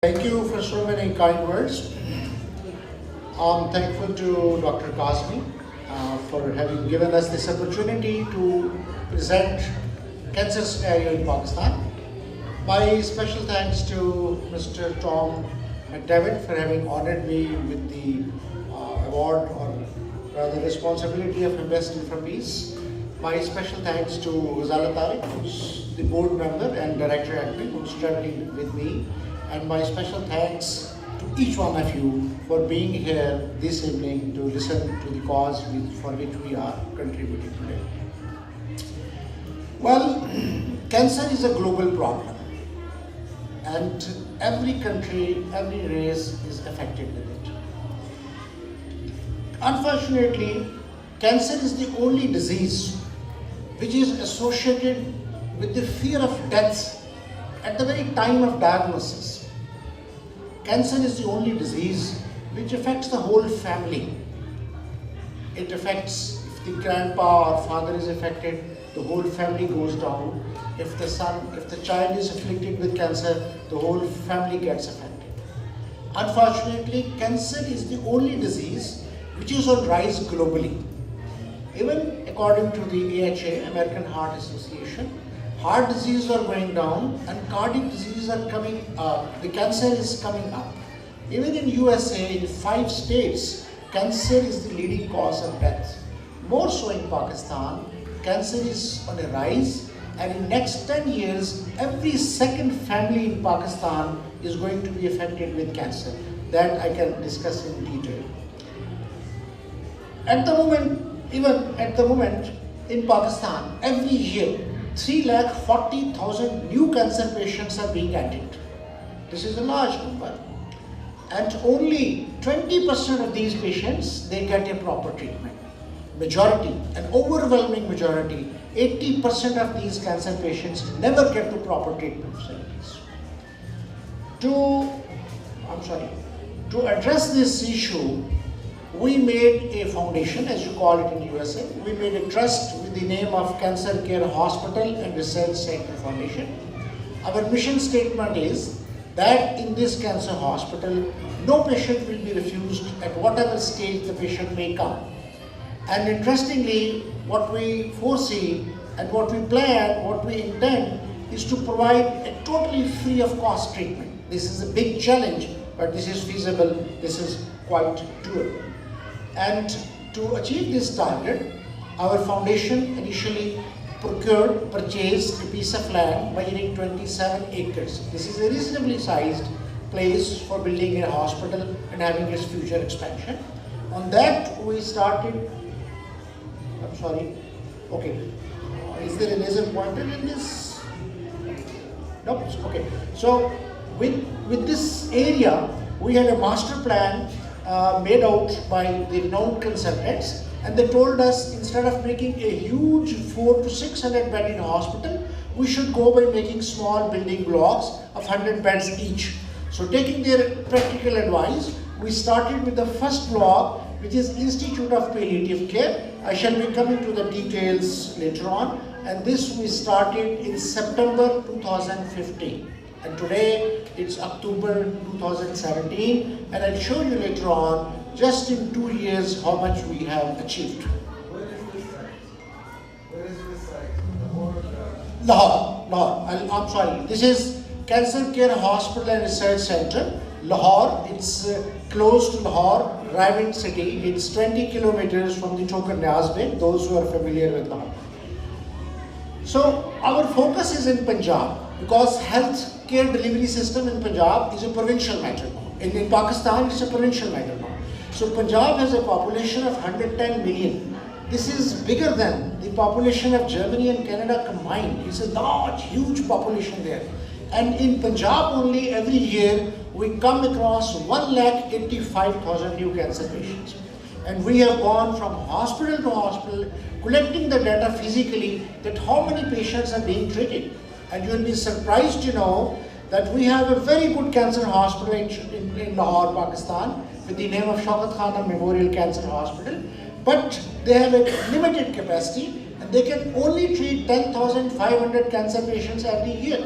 Thank you for so many kind words. I'm thankful to Dr. Kazmi for having given us this opportunity to present cancer scenario in Pakistan. My special thanks to Mr. Tom McDavid for having honored me with the award or rather responsibility of investing for peace. My special thanks to Ghazala Tariq, who's the board member and director admin, who's traveling with me. And my special thanks to each one of you for being here this evening to listen to the cause for which we are contributing today. Well, cancer is a global problem, and every country, every race is affected with it. Unfortunately, cancer is the only disease which is associated with the fear of death at the very time of diagnosis. Cancer is the only disease which affects the whole family. It affects, if the grandpa or father is affected, the whole family goes down. If the child is afflicted with cancer, the whole family gets affected. Unfortunately, cancer is the only disease which is on rise globally. Even according to the AHA, American Heart Association, heart diseases are going down and cardiac diseases are coming up. The cancer is coming up. Even in USA, in 5 states, cancer is the leading cause of death. More so in Pakistan, cancer is on a rise, and in next 10 years, every second family in Pakistan is going to be affected with cancer. That I can discuss in detail. At the moment, in Pakistan, every year, 340,000 new cancer patients are being added. This is a large number. And only 20% of these patients, they get a proper treatment. Majority, an overwhelming majority, 80% of these cancer patients never get to proper treatment facilities. To address this issue, we made a foundation, as you call it in USA. We made a trust with the name of Cancer Care Hospital and Research Center Foundation. Our mission statement is that in this cancer hospital, no patient will be refused at whatever stage the patient may come. And interestingly, what we foresee and what we plan, what we intend is to provide a totally free of cost treatment. This is a big challenge, but this is feasible, this is quite doable. And to achieve this target, our foundation initially purchased a piece of land measuring 27 acres. This is a reasonably sized place for building a hospital and having its future expansion. On that, we started, is there a laser pointer in this? Nope, okay. So with this area, we had a master plan made out by the renowned consultants, and they told us instead of making a huge 400 to 600 bedded hospital, we should go by making small building blocks of 100 beds each. So taking their practical advice, we started with the first block, which is Institute of Palliative Care. I shall be coming to the details later on, and this we started in September 2015. And today it's October 2017, and I'll show you later on, just in 2 years, how much we have achieved. Where is this site? Lahore. This is Cancer Care Hospital and Research Center, Lahore. It's close to Lahore, Raven City. It's 20 kilometers from the Chokar Niaz Bay, those who are familiar with Lahore. So our focus is in Punjab, because health care delivery system in Punjab is a provincial matter now. In Pakistan, it's a provincial matter now. So Punjab has a population of 110 million. This is bigger than the population of Germany and Canada combined. It's a large, huge population there. And in Punjab only, every year, we come across 185,000 new cancer patients. And we have gone from hospital to hospital, collecting the data physically, that how many patients are being treated. And you will be surprised to know that we have a very good cancer hospital in Lahore, Pakistan, with the name of Shaukat Khana Memorial Cancer Hospital. But they have a limited capacity, and they can only treat 10,500 cancer patients every year.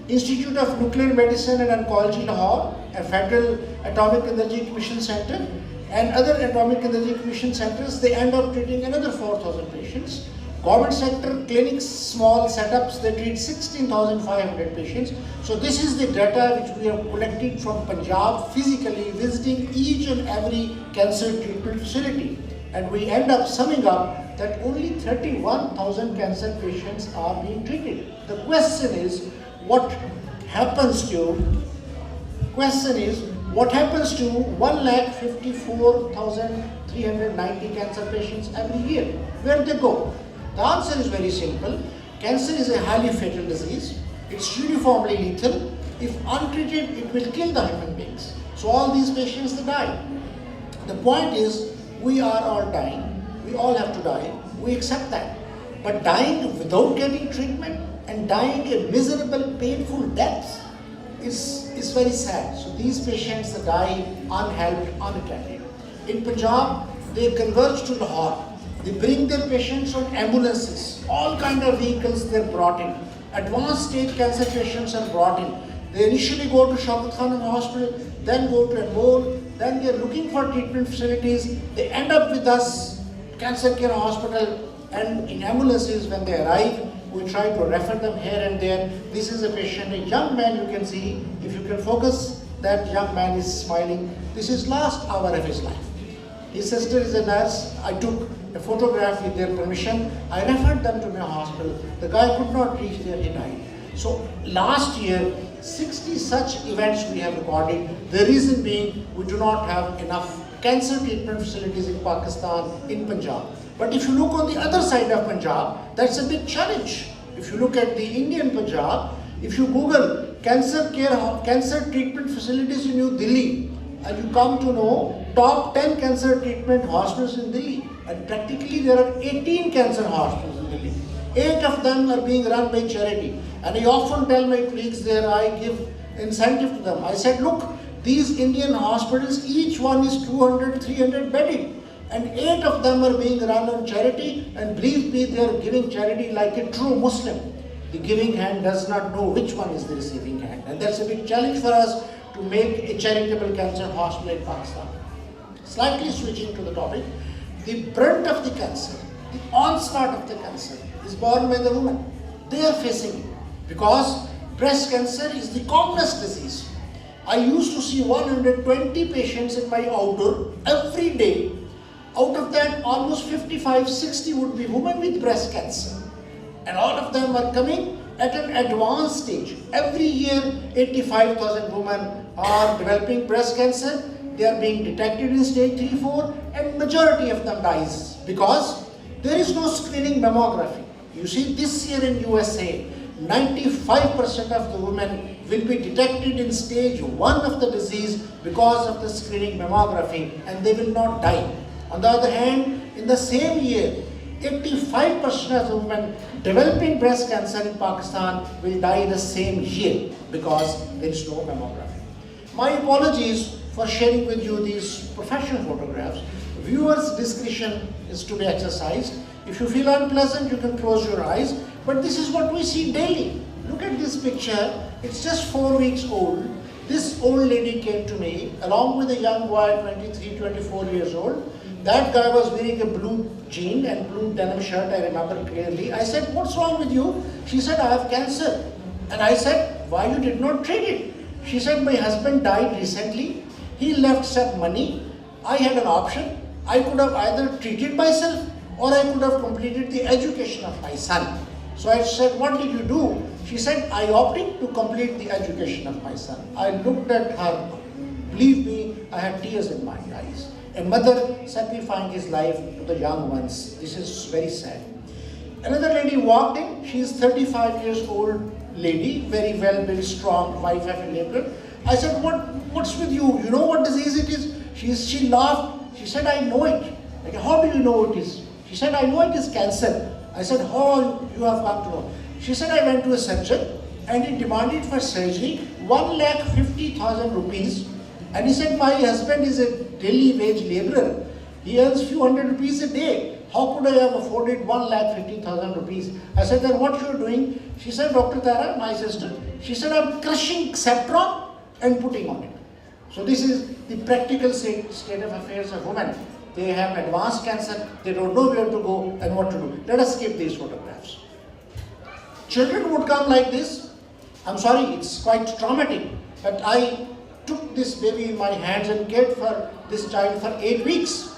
Institute of Nuclear Medicine and Oncology, Lahore, a Federal Atomic Energy Commission Center, and other Atomic Energy Commission centers, they end up treating another 4,000 patients. Government sector clinics, small setups, they treat 16,500 patients. So this is the data which we have collected from Punjab, physically visiting each and every cancer treatment facility. And we end up summing up that only 31,000 cancer patients are being treated. The question is, what happens to 1,54,390 cancer patients every year? Where they go? The answer is very simple. Cancer is a highly fatal disease. It's uniformly lethal. If untreated, it will kill the human beings. So all these patients, they die. The point is, we are all dying. We all have to die. We accept that. But dying without getting treatment and dying a miserable, painful death is very sad. So these patients, they die unhelped, unattended. In Punjab, they converge to Lahore. They bring their patients on ambulances. All kind of vehicles they're brought in. Advanced stage cancer patients are brought in. They initially go to Shaukat Khanum Hospital, then go to Anmol, then they're looking for treatment facilities. They end up with us, Cancer Care Hospital, and in ambulances when they arrive, we try to refer them here and there. This is a patient, a young man, you can see, if you can focus, that young man is smiling. This is last hour of his life. His sister is a nurse. I took a photograph with their permission. I referred them to my hospital. The guy could not reach there, he died. So last year, 60 such events we have recorded. The reason being, we do not have enough cancer treatment facilities in Pakistan, in Punjab. But if you look on the other side of Punjab, that's a big challenge. If you look at the Indian Punjab, if you Google cancer treatment facilities in New Delhi, and you come to know top 10 cancer treatment hospitals in Delhi. And practically there are 18 cancer hospitals in Delhi. 8 of them are being run by charity. And I often tell my colleagues there, I give incentive to them. I said, look, these Indian hospitals, each one is 200, 300 bedded. And 8 of them are being run on charity. And believe me, they are giving charity like a true Muslim. The giving hand does not know which one is the receiving hand. And that's a big challenge for us to make a charitable cancer hospital in Pakistan. Slightly switching to the topic, the brunt of the cancer, the onslaught of the cancer is borne by the women. They are facing it because breast cancer is the commonest disease. I used to see 120 patients in my outdoor every day. Out of that, almost 55, 60 would be women with breast cancer. And all of them are coming at an advanced stage. Every year, 85,000 women are developing breast cancer. They are being detected in stage 3, 4, and majority of them dies because there is no screening mammography. You see, this year in USA, 95% of the women will be detected in stage 1 of the disease because of the screening mammography, and they will not die. On the other hand, in the same year, 85% of the women developing breast cancer in Pakistan will die the same year because there is no mammography. My apologies for sharing with you these professional photographs. Viewers' discretion is to be exercised. If you feel unpleasant, you can close your eyes. But this is what we see daily. Look at this picture. It's just 4 weeks old. This old lady came to me along with a young boy, 23, 24 years old. That guy was wearing a blue jean and blue denim shirt, I remember clearly. I said, what's wrong with you? She said, I have cancer. And I said, why you did not treat it? She said, my husband died recently. He left some money. I had an option. I could have either treated myself or I could have completed the education of my son. So I said, what did you do? She said, I opted to complete the education of my son. I looked at her. Believe me, I had tears in my eyes. A mother sacrificing his life to the young ones. This is very sad. Another lady walked in. She is 35 years old lady, very well built, strong, wife of a laborer. I said, what's with you? You know what disease it is? She laughed. She said, I know it. I said, how do you know it is? She said, I know it is cancer. I said, how you have come to know? She said, I went to a surgeon and he demanded for surgery 1,50,000 rupees. And he said, my husband is a daily wage laborer. He earns few hundred rupees a day. How could I have afforded 1,50,000 rupees? I said, then what you're doing? She said, Dr. Tara, my sister, she said, I'm crushing Septron and putting on it. So this is the practical state of affairs of women. They have advanced cancer, they don't know where to go and what to do. Let us skip these photographs. Children would come like this. I'm sorry, it's quite traumatic, but I took this baby in my hands and cared for this child for 8 weeks.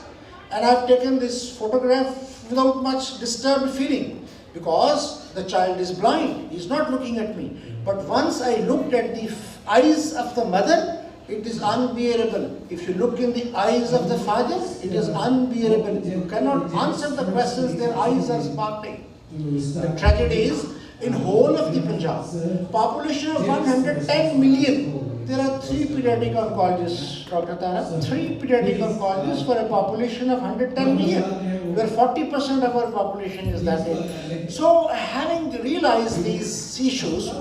And I've taken this photograph without much disturbed feeling because the child is blind, he's not looking at me. But once I looked at the eyes of the mother, it is unbearable. If you look in the eyes of the father, it is unbearable. You cannot answer the questions, their eyes are sparkling. The tragedy is, in whole of the Punjab, population of 110 million, there are 3 pediatric oncologists, Dr. Tara, 3 pediatric oncologists for a population of 110 million, where 40% of our population is that age. So having realized these issues,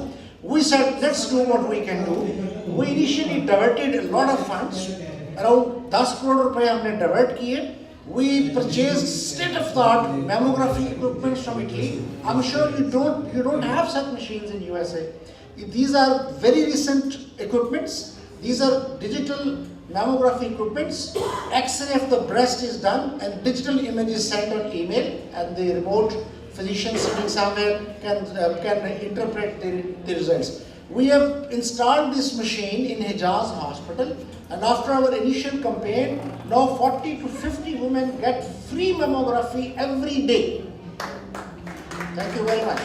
we said, let's do what we can do. We initially diverted a lot of funds, around 10 crore rupees हमने divert किए. We purchased state-of-the-art mammography equipment from Italy. I'm sure you don't have such machines in USA. These are very recent equipments. These are digital mammography equipments. X-ray of the breast is done and digital image is sent on email, and the remote physician sitting somewhere can interpret the results. We have installed this machine in Hijaz Hospital, and after our initial campaign, now 40 to 50 women get free mammography every day. Thank you very much.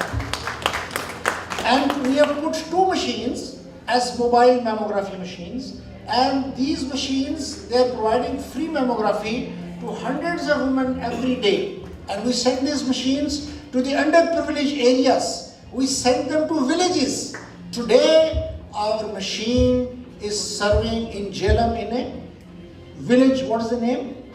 And we have put 2 machines as mobile mammography machines, and these machines, they are providing free mammography to hundreds of women every day. And we send these machines to the underprivileged areas. We send them to villages. Today, our machine is serving in Jhelum in a village. What is the name?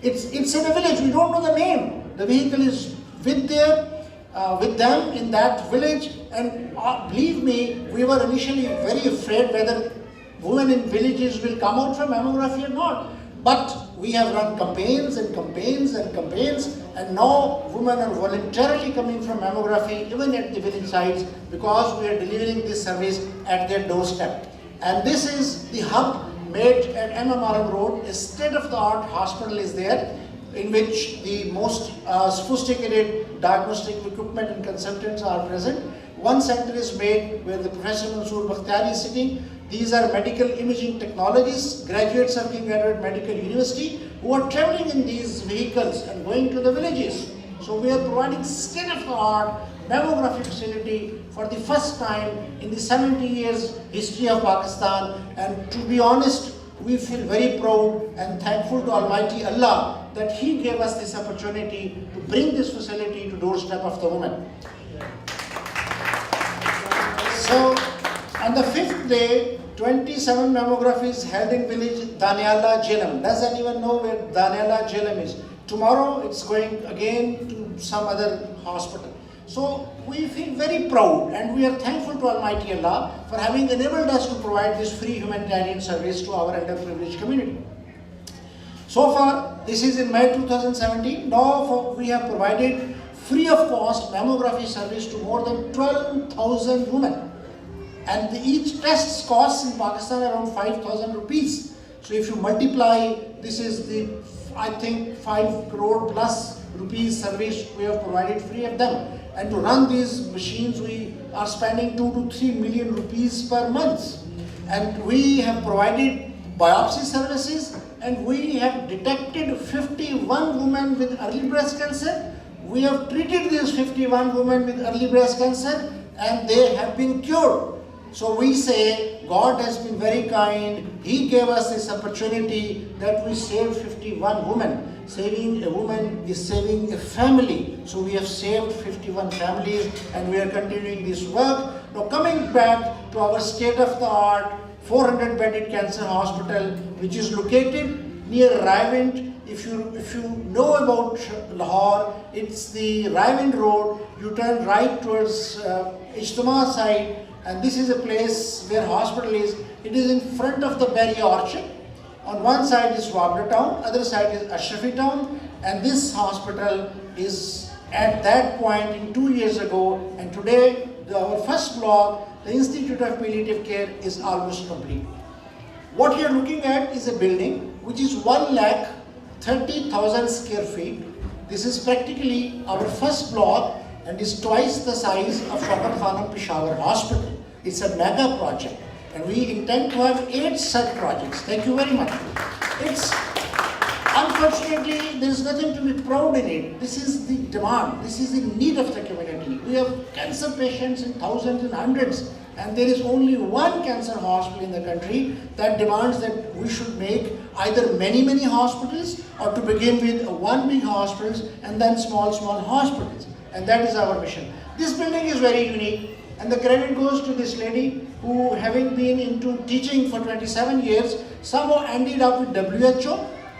It's in a village. We don't know the name. The vehicle is with them in that village. And believe me, we were initially very afraid whether women in villages will come out for mammography or not. But we have run campaigns and campaigns and campaigns, and now women are voluntarily coming from mammography even at the village sites because we are delivering this service at their doorstep. And this is the hub made at MMRM Road. A state-of-the-art hospital is there in which the most sophisticated diagnostic equipment and consultants are present. One center is made where the Professor Mansoor Bakhtiyari is sitting. These are medical imaging technologists, graduates of King Edward Medical University, who are traveling in these vehicles and going to the villages. So we are providing state-of-the-art mammography facility for the first time in the 70 years history of Pakistan. And to be honest, we feel very proud and thankful to Almighty Allah that He gave us this opportunity to bring this facility to doorstep of the woman. So on the 5th day, 27 mammographies held in village Daniala Jhelum. Does anyone know where Daniala Jhelum is? Tomorrow it's going again to some other hospital. So we feel very proud and we are thankful to Almighty Allah for having enabled us to provide this free humanitarian service to our underprivileged community. So far, this is in May 2017. Now we have provided free of cost mammography service to more than 12,000 women. And each test costs in Pakistan around 5,000 rupees. So if you multiply, this is the, I think, 5 crore plus rupees service we have provided free of them. And to run these machines, we are spending 2 to 3 million rupees per month. And we have provided biopsy services, and we have detected 51 women with early breast cancer. We have treated these 51 women with early breast cancer, and they have been cured. So we say God has been very kind. He gave us this opportunity that we saved 51 women. Saving a woman is saving a family. So we have saved 51 families and we are continuing this work. Now coming back to our state-of-the-art 400-bedded cancer hospital, which is located near Rawand. If you know about Lahore, it's the Rawand Road. You turn right towards Ijtima side. And this is a place where hospital is. It is in front of the Berry Orchard. On one side is Wabra town, other side is Ashrafi town, and this hospital is at that point in 2 years ago, and today our first block, the Institute of Palliative Care, is almost complete. What you are looking at is a building which is 1,30,000 square feet. This is practically our first block and is twice the size of Shaukat Khanum Peshawar Hospital. It's a mega project, and we intend to have 8 such projects. Thank you very much. Unfortunately, there is nothing to be proud in it. This is the demand. This is the need of the community. We have cancer patients in thousands and hundreds, and there is only one cancer hospital in the country that demands that we should make either many hospitals, or to begin with one big hospitals and then small hospitals. And that is our mission. This building is very unique, and the credit goes to this lady who, having been into teaching for 27 years, somehow ended up with WHO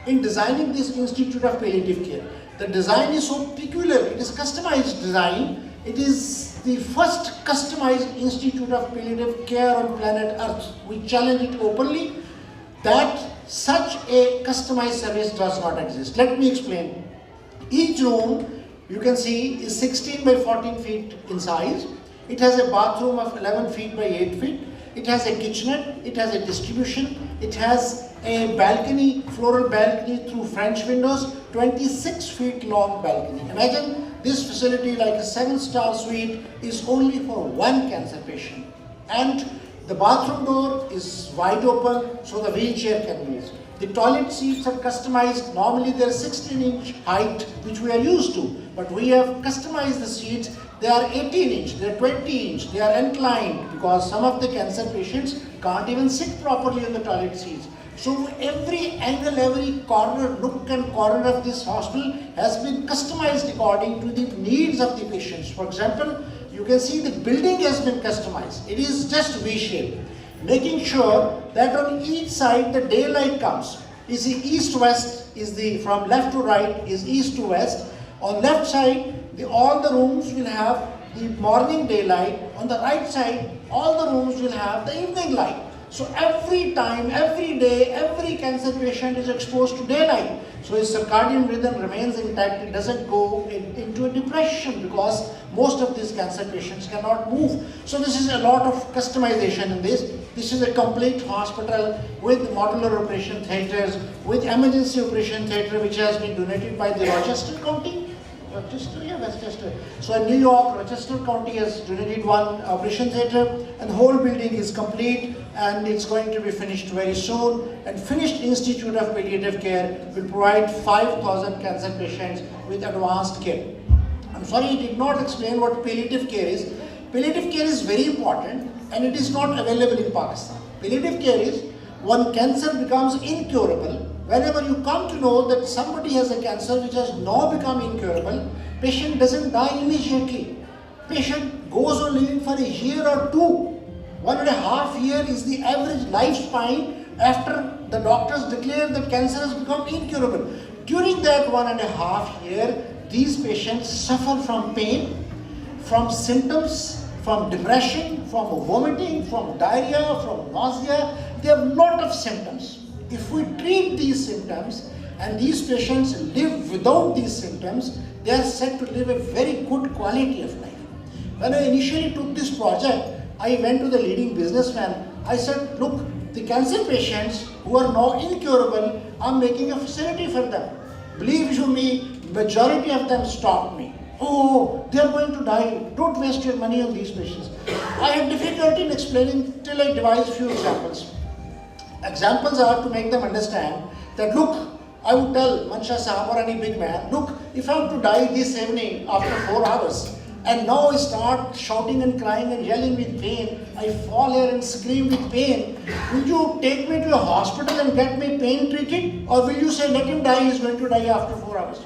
in designing this Institute of Palliative Care. The design is so peculiar. It is customized design. It is the first customized Institute of Palliative Care on planet Earth. We challenge it openly that such a customized service does not exist. Let me explain. Each room, you can see, is 16 by 14 feet in size. It has a bathroom of 11 feet by 8 feet. It has a kitchenette. It has a distribution. It has a balcony, floral balcony through French windows, 26 feet long balcony. Imagine this facility, like a 7-star suite, is only for one cancer patient. And the bathroom door is wide open so the wheelchair can move. The toilet seats are customized. Normally they are 16-inch height, which we are used to, but we have customized the seats. They are 18-inch, they are 20-inch, they are inclined, because some of the cancer patients can't even sit properly in the toilet seats. So every angle, every corner, nook and corner of this hospital has been customized according to the needs of the patients. For example, you can see the building has been customized. It is just V-shaped, making sure that on each side the daylight comes. You see, east-west is from left to right is east to west. On left side, all the rooms will have the morning daylight. On the right side, all the rooms will have the evening light. So every time, every day, every cancer patient is exposed to daylight. So his circadian rhythm remains intact. It doesn't go into a depression, because most of these cancer patients cannot move. So this is a lot of customization in this. This is a complete hospital with modular operation theatres, with emergency operation theatre, which has been donated by the Rochester County. Westchester. So in New York, Rochester County has donated one operation theatre, and the whole building is complete, and it's going to be finished very soon. And finished Institute of Palliative Care will provide 5,000 cancer patients with advanced care. I'm sorry, I did not explain what palliative care is. Palliative care is very important, and it is not available in Pakistan. Palliative care is when cancer becomes incurable. Whenever you come to know that somebody has a cancer which has now become incurable, patient doesn't die immediately. Patient goes on living for a year or two. 1.5 years is the average lifespan after the doctors declare that cancer has become incurable. During that 1.5 years, these patients suffer from pain, from symptoms, from depression, from vomiting, from diarrhea, from nausea. They have a lot of symptoms. If we treat these symptoms and these patients live without these symptoms, they are said to live a very good quality of life. When I initially took this project, I went to the leading businessman. I said, look, the cancer patients who are now incurable, I'm making a facility for them. Believe you me, majority of them stopped me. Oh, they are going to die. Don't waste your money on these patients. I had difficulty in explaining till I devised few examples. Examples are to make them understand that, look, I would tell Mansha Sahab or any big man, look, if I'm to die this evening after 4 hours, and now I start shouting and crying and yelling with pain, I fall here and scream with pain, will you take me to a hospital and get me pain treated? Or will you say, let him die, he's going to die after 4 hours?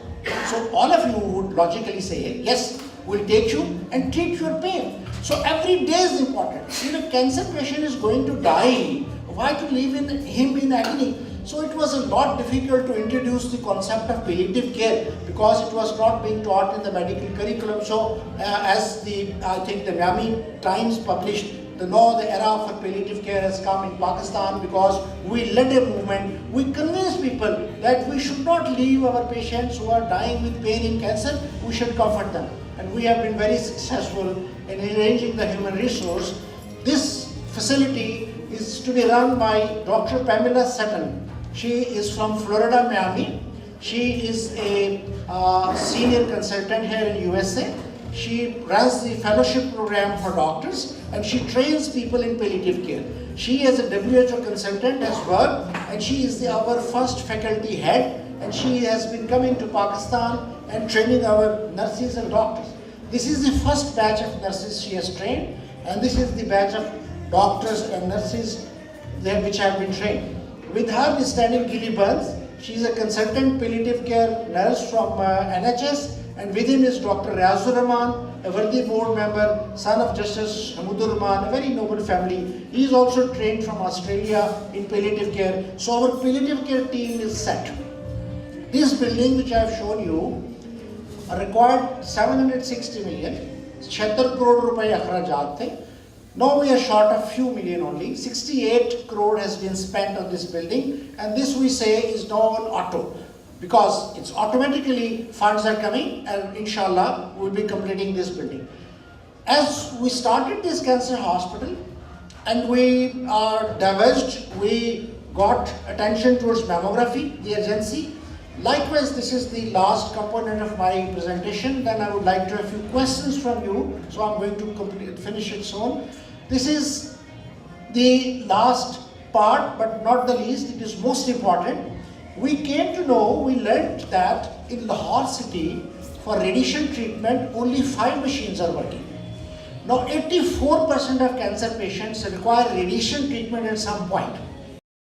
So all of you would logically say, yes, we'll take you and treat your pain. So every day is important. If a cancer patient is going to die, why to leave him in agony? So it was a lot difficult to introduce the concept of palliative care, because it was not being taught in the medical curriculum. So as I think the Miami Times published the era for palliative care has come in Pakistan because we led a movement. We convinced people that we should not leave our patients who are dying with pain in cancer. We should comfort them. And we have been very successful in arranging the human resource. This facility is to be run by Dr. Pamela Sutton. She is from Florida, Miami. She is a senior consultant here in USA. She runs the fellowship program for doctors and she trains people in palliative care. She as a WHO consultant has worked and she is our first faculty head, and she has been coming to Pakistan and training our nurses and doctors. This is the first batch of nurses she has trained, and this is the batch of doctors and nurses which have been trained. With her is standing Gilly Burns. She is a consultant palliative care nurse from NHS, and with him is Dr. Riazur Rahman, a worthy board member, son of Justice Hamudur Rahman, a very noble family. He is also trained from Australia in palliative care. So our palliative care team is set. This building which I have shown you required 760 million, 76 crore rupai akhrajat the. Now we are short of few million only. 68 crore has been spent on this building, and this we say is now on auto, because it's automatically funds are coming, and inshallah we will be completing this building. As we started this cancer hospital and we are diverged, we got attention towards mammography, the urgency. Likewise, this is the last component of my presentation. Then I would like to have a few questions from you, so I'm going to finish it soon. This is the last part, but not the least, it is most important. We came to know, we learned that in Lahore city, for radiation treatment, only 5 machines are working. Now 84% of cancer patients require radiation treatment at some point.